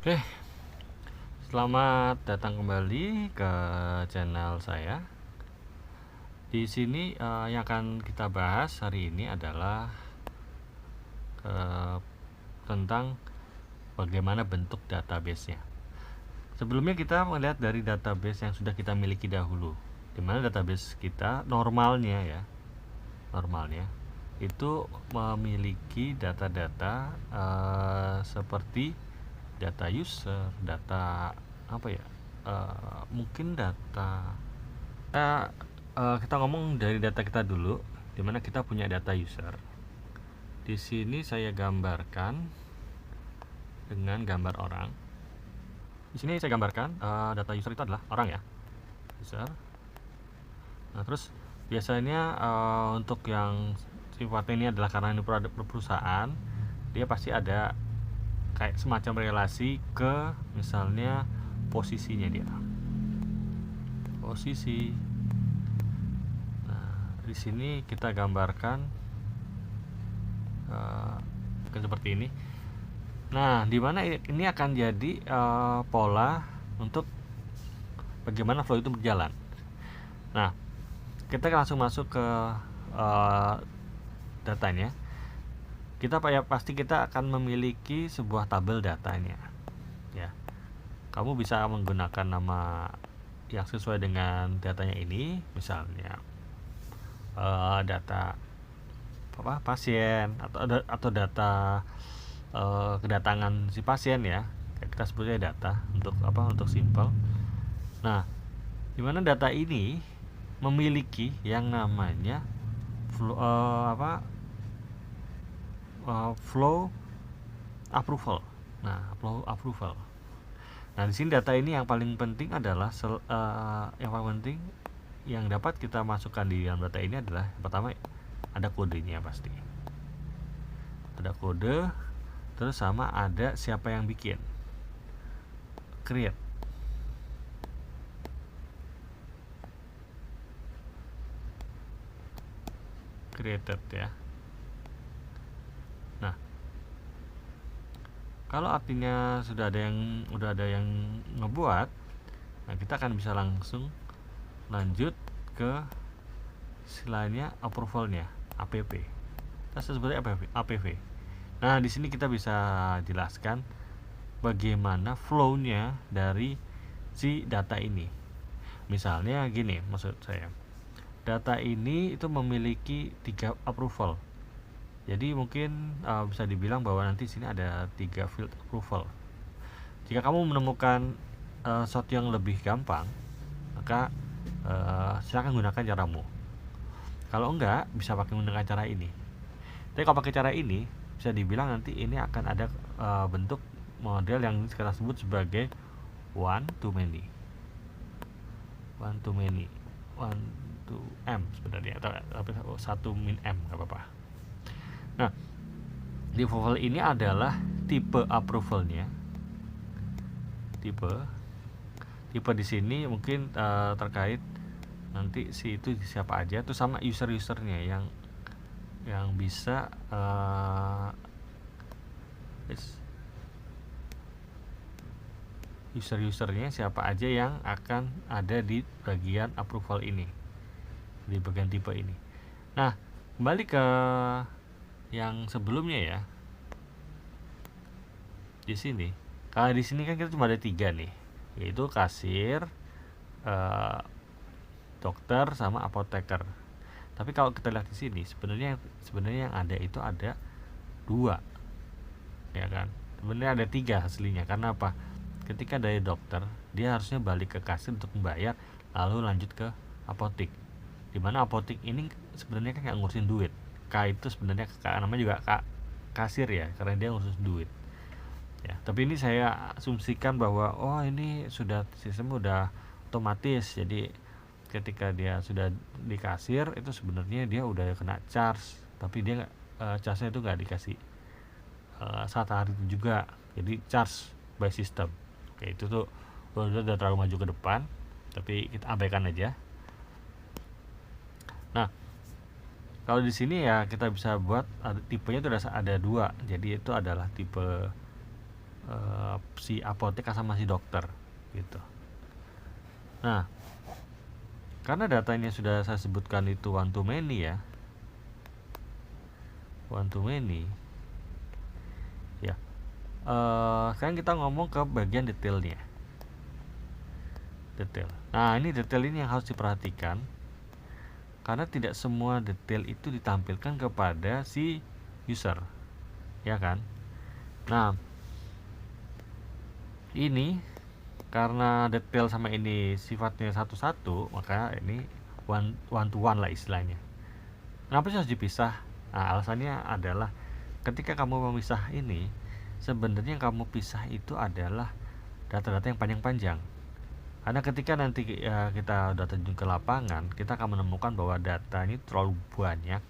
Oke, selamat datang kembali ke channel saya. Di sini yang akan kita bahas hari ini adalah eh, tentang bagaimana bentuk database-nya. Sebelumnya kita melihat dari database yang sudah kita miliki dahulu, di mana database kita normalnya itu memiliki data-data seperti data user, data apa ya, mungkin data kita ngomong dari data kita dulu, dimana kita punya data user. Di sini saya gambarkan dengan gambar orang. Di sini saya gambarkan data user itu adalah orang ya, user. Nah terus biasanya untuk yang sifatnya ini adalah karena ini perusahaan, dia pasti ada kayak semacam relasi ke misalnya posisinya dia, posisi. Nah di sini kita gambarkan seperti ini. Nah, di mana ini akan jadi pola untuk bagaimana flow itu berjalan. Nah, kita langsung masuk ke datanya. Pasti kita akan memiliki sebuah tabel datanya. Ya, kamu bisa menggunakan nama yang sesuai dengan datanya ini, misalnya data pasien atau data kedatangan si pasien ya, kita sebutnya data untuk simple. Nah, dimana data ini memiliki yang namanya flow approval. Flow approval. Nah, di sini data ini yang paling penting adalah yang dapat kita masukkan di dalam data ini adalah yang pertama ada kodenya pasti. Ada kode, terus sama ada siapa yang bikin. Created ya. Nah, kalau artinya udah ada yang ngebuat, nah kita akan bisa langsung lanjut ke istilahnya approvalnya, APP. Kita sebutnya APV. Nah, di sini kita bisa jelaskan bagaimana flow-nya dari si data ini. Misalnya gini, maksud saya, data ini itu memiliki 3 approval. Jadi mungkin bisa dibilang bahwa nanti sini ada 3 field approval. Jika kamu menemukan sesuatu yang lebih gampang, maka silakan gunakan caramu. Kalau enggak, bisa pakai menggunakan cara ini. Tapi kalau pakai cara ini, bisa dibilang nanti ini akan ada bentuk model yang kita sebut sebagai one to many, one to m sebenarnya, tapi 1 min m nggak apa-apa. Nah, di approval ini adalah tipe approvalnya. Tipe di sini mungkin terkait nanti si itu siapa aja, tuh sama usernya yang bisa usernya siapa aja yang akan ada di bagian approval ini, di bagian tipe ini. Nah, kembali ke yang sebelumnya ya. Di sini, kalau di sini kan kita cuma ada 3 nih, yaitu kasir, dokter, sama apoteker. Tapi kalau kita lihat di sini, sebenarnya yang ada itu ada 2, ya kan? Sebenarnya ada 3 aslinya. Karena apa? Ketika dari dokter, dia harusnya balik ke kasir untuk membayar, lalu lanjut ke apotik. Dimana apotik ini sebenarnya kan nggak ngurusin duit. K itu sebenarnya namanya juga kasir ya, karena dia ngurusin duit. Ya, tapi ini saya asumsikan bahwa ini sistem udah otomatis. Jadi ketika dia sudah di kasir itu sebenarnya dia udah kena charge, tapi dia charge-nya itu nggak dikasih saat hari itu juga. Jadi charge by system. Oke, itu tuh udah terlalu maju ke depan, tapi kita abaikan aja. Nah, kalau di sini ya kita bisa buat tipenya itu ada 2. Jadi itu adalah tipe si apotek sama si dokter gitu. Nah, karena datanya sudah saya sebutkan itu one to many ya, one to many ya. Sekarang kita ngomong ke bagian detailnya. Detail. Nah, ini detail ini yang harus diperhatikan karena tidak semua detail itu ditampilkan kepada si user, ya kan? Nah, ini karena detail sama ini sifatnya satu-satu, maka ini one to one lah istilahnya. Kenapa sih harus dipisah? Nah, alasannya adalah ketika kamu memisah ini, sebenarnya yang kamu pisah itu adalah data-data yang panjang-panjang. Karena ketika nanti kita udah terjun ke lapangan, kita akan menemukan bahwa data ini terlalu banyak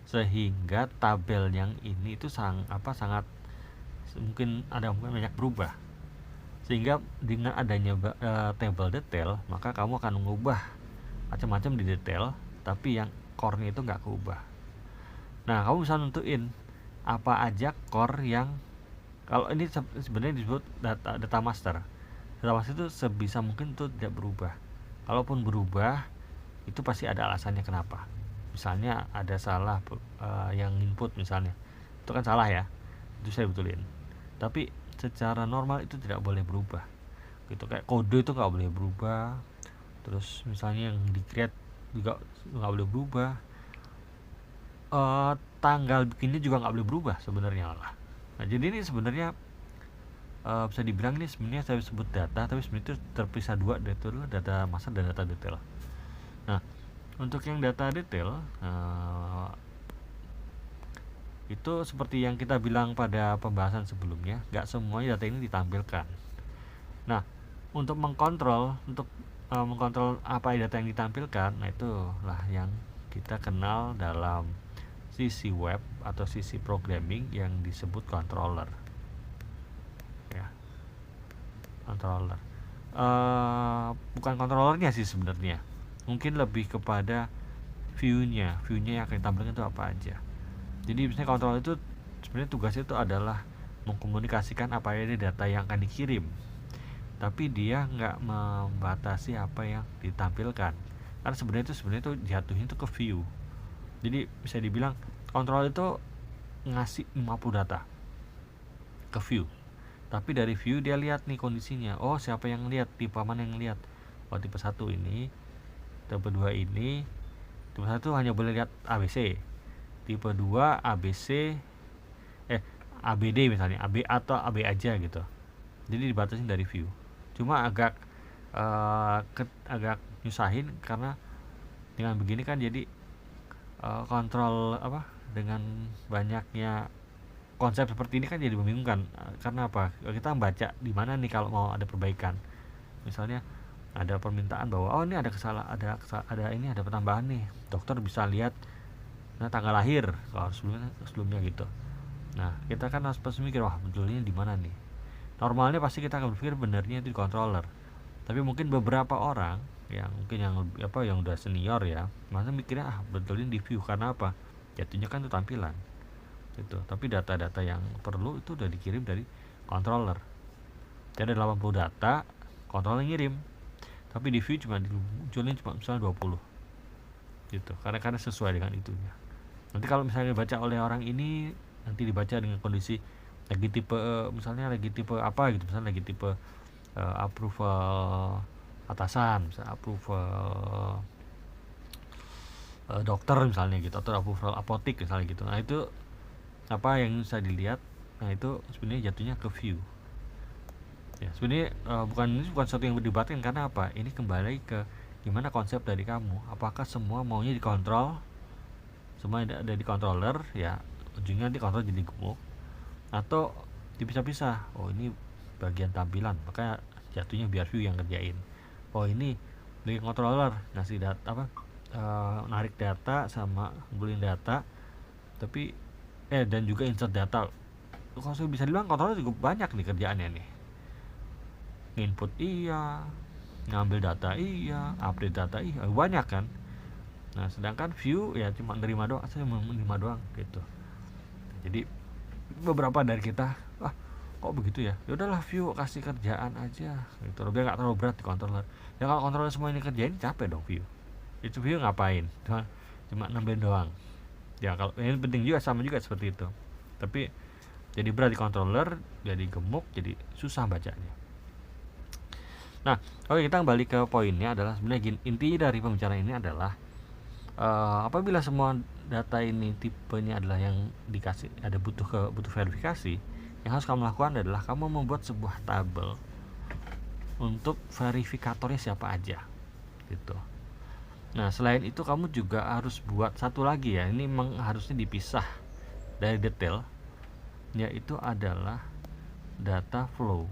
sehingga tabel yang ini itu sangat mungkin banyak berubah. Sehingga dengan adanya table detail, maka kamu akan mengubah macam-macam di detail, tapi yang core-nya itu nggak keubah. Nah, kamu bisa nentuin apa aja core yang, kalau ini sebenarnya disebut data master. Data master itu sebisa mungkin itu tidak berubah. Kalaupun berubah, itu pasti ada alasannya kenapa. Misalnya ada salah yang input misalnya, itu kan salah ya, itu saya betulin. Tapi secara normal itu tidak boleh berubah gitu, kayak kode itu nggak boleh berubah, terus misalnya yang di create juga nggak boleh berubah, tanggal bikinnya juga nggak boleh berubah sebenarnya lah. Nah, jadi ini sebenarnya bisa dibilang ini sebenarnya saya sebut data, tapi sebenarnya itu terpisah dua, itu adalah data master dan data detail. Nah, untuk yang data detail itu seperti yang kita bilang pada pembahasan sebelumnya, nggak semuanya data ini ditampilkan. Nah, untuk mengkontrol apa data yang ditampilkan, nah itulah yang kita kenal dalam sisi web atau sisi programming yang disebut controller. Ya, controller. Bukan controllernya sih sebenarnya, mungkin lebih kepada view-nya yang akan ditampilkan itu apa aja. Jadi misalnya controller itu sebenarnya tugasnya itu adalah mengkomunikasikan apa ini data yang akan dikirim, tapi dia nggak membatasi apa yang ditampilkan, karena sebenarnya itu jatuhnya itu ke view. Jadi bisa dibilang controller itu ngasih 50 data ke view, tapi dari view dia lihat nih kondisinya, oh siapa yang lihat, tipe mana yang lihat, oh tipe 1 ini, tipe 2 ini, tipe 1 hanya boleh lihat ABC, tipe 2 ABC ABD misalnya, AB atau AB aja gitu. Jadi dibatasin dari view. Cuma agak nyusahin karena dengan begini kan jadi kontrol dengan banyaknya konsep seperti ini kan jadi membingungkan. Karena apa? Kita membaca di mana nih kalau mau ada perbaikan. Misalnya ada permintaan bahwa oh ini ada ada penambahan nih. Dokter bisa lihat tanggal lahir kalau sebelumnya gitu. Nah, kita kan harus mikir, wah betulnya di mana nih. Normalnya pasti kita akan berpikir benernya itu di controller. Tapi mungkin beberapa orang yang mungkin yang udah senior ya, masa mikirnya betulnya di view, karena apa? Jatuhnya kan itu tampilan. Gitu. Tapi data-data yang perlu itu udah dikirim dari controller. Jadi ada 80 data, controller ngirim. Tapi di view munculin cuma misalnya 20. Gitu. Karena sesuai dengan itunya. Nanti kalau misalnya dibaca oleh orang ini, nanti dibaca dengan kondisi lagi tipe apa gitu, misalnya lagi tipe approval atasan, misalnya approval dokter misalnya gitu, atau approval apotek misalnya gitu. Nah, itu apa yang bisa dilihat, nah itu sebenarnya jatuhnya ke view. Ya, sebenarnya bukan sesuatu yang berdebatkan, karena apa? Ini kembali ke gimana konsep dari kamu. Apakah semua maunya dikontrol? Semua ada di controller ya, ujungnya nanti kontrol jadi gemuk, atau dipisah-pisah. Oh ini bagian tampilan, maka jatuhnya biar view yang kerjain. Oh ini bagian controller ngasih data narik data sama ngumpulin data, tapi dan juga insert data. Kalau saya bisa bilang controller juga banyak nih kerjaannya nih, input iya, ngambil data iya, update data iya, banyak kan. Nah, sedangkan view ya cuma nerima doang gitu. Jadi beberapa dari kita kok begitu ya, ya udahlah view kasih kerjaan aja gitu loh, biar nggak terlalu berat di controller. Ya kalau controller semua ini kerjain capek dong view. Itu view ngapain, cuma nambahin doang. Ya kalau ini penting juga, sama juga seperti itu, tapi jadi berat di controller, jadi gemuk, jadi susah bacanya. Nah, oke, kita kembali ke poinnya adalah sebenarnya gini, inti dari pembicaraan ini adalah apabila semua data ini tipenya adalah yang dikasih ada butuh verifikasi, yang harus kamu lakukan adalah kamu membuat sebuah tabel untuk verifikatornya siapa aja gitu. Nah, selain itu kamu juga harus buat satu lagi ya, ini memang harusnya dipisah dari detail, yaitu adalah data flow.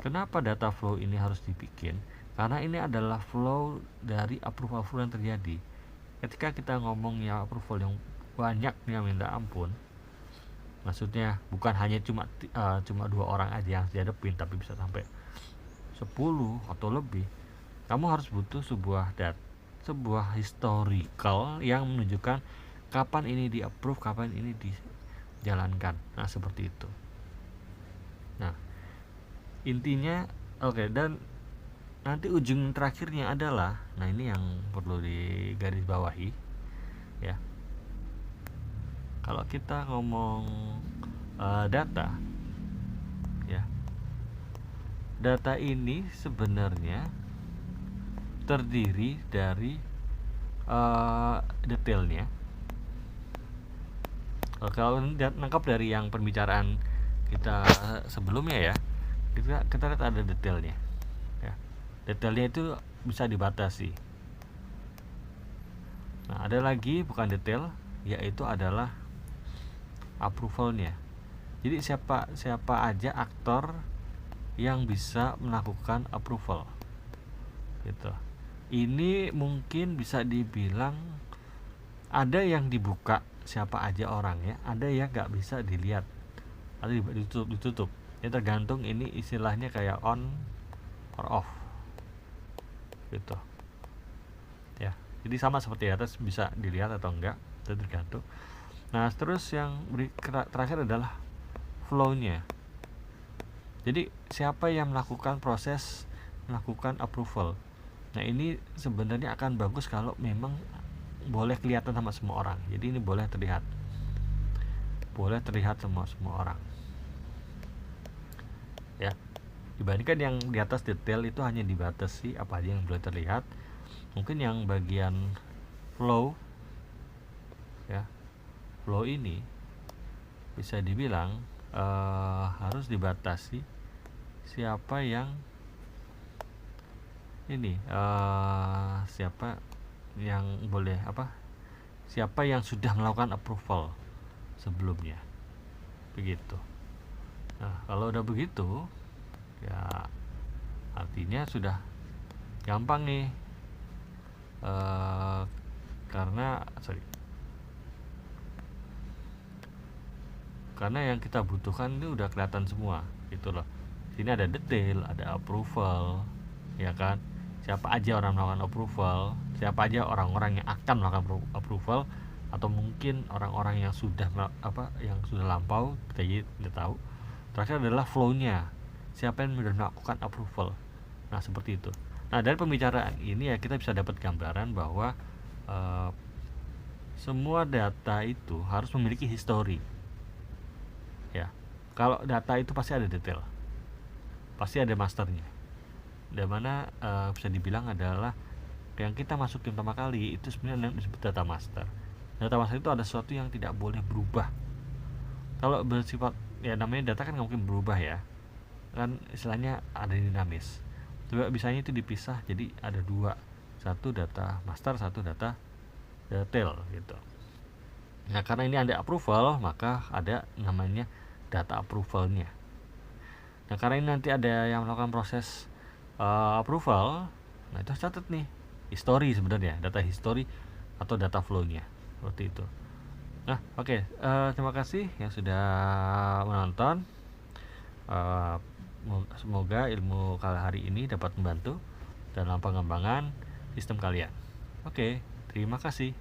Kenapa data flow ini harus dibikin? Karena ini adalah flow dari approval yang terjadi. Ketika kita ngomongnya approval yang banyak nih, minta ampun, maksudnya bukan hanya cuma 2 orang aja yang dihadapin, tapi bisa sampai 10 atau lebih. Kamu harus butuh sebuah historical yang menunjukkan kapan ini di approve, kapan ini dijalankan. Nah, seperti itu. Nah, intinya oke, dan nanti ujung terakhirnya adalah, nah ini yang perlu digarisbawahi ya. Kalau kita ngomong data ya, data ini sebenarnya terdiri dari detailnya. Kalau nangkap dari yang pembicaraan kita sebelumnya ya, kita lihat ada detailnya ya. Detailnya itu bisa dibatasi. Nah, ada lagi bukan detail, yaitu adalah approvalnya. Jadi siapa aja aktor yang bisa melakukan approval gitu. Ini mungkin bisa dibilang ada yang dibuka siapa aja orangnya, ada yang nggak bisa dilihat atau ditutup. Ya tergantung, ini istilahnya kayak on or off gitu ya. Jadi sama seperti atas, bisa dilihat atau enggak, itu tergantung. Nah, terus yang terakhir adalah flow-nya. Jadi siapa yang melakukan approval. Nah, ini sebenarnya akan bagus kalau memang boleh kelihatan sama semua orang. Jadi ini boleh terlihat sama semua orang ya, dibandingkan yang di atas detail itu hanya dibatasi apa aja yang boleh terlihat. Mungkin yang bagian flow ya, flow ini bisa dibilang harus dibatasi siapa yang siapa yang boleh siapa yang sudah melakukan approval sebelumnya begitu. Nah, kalau udah begitu ya artinya sudah gampang nih, karena yang kita butuhkan itu udah kelihatan semua gitu loh. Sini ada detail, ada approval ya kan, siapa aja orang melakukan approval, siapa aja orang-orang yang akan melakukan approval, atau mungkin orang-orang yang sudah lampau, kita tidak tahu. Terakhir adalah flow-nya, siapa yang sudah melakukan approval. Nah, seperti itu. Nah, dari pembicaraan ini ya kita bisa dapat gambaran bahwa semua data itu harus memiliki history ya. Kalau data itu pasti ada detail, pasti ada masternya, dan mana bisa dibilang adalah yang kita masukin pertama kali itu sebenarnya disebut data master. Data master itu ada sesuatu yang tidak boleh berubah. Kalau bersifat ya, namanya data kan nggak mungkin berubah ya kan, istilahnya ada dinamis. Coba bisanya itu dipisah jadi ada dua, satu data master, satu data detail gitu. Nah, karena ini ada approval, maka ada namanya data approvalnya. Nah, karena ini nanti ada yang melakukan proses approval, nah itu catat nih history, sebenarnya data history atau data flow-nya seperti itu. Nah, oke, terima kasih yang sudah menonton. Semoga ilmu kali hari ini dapat membantu dalam pengembangan sistem kalian. Oke, terima kasih.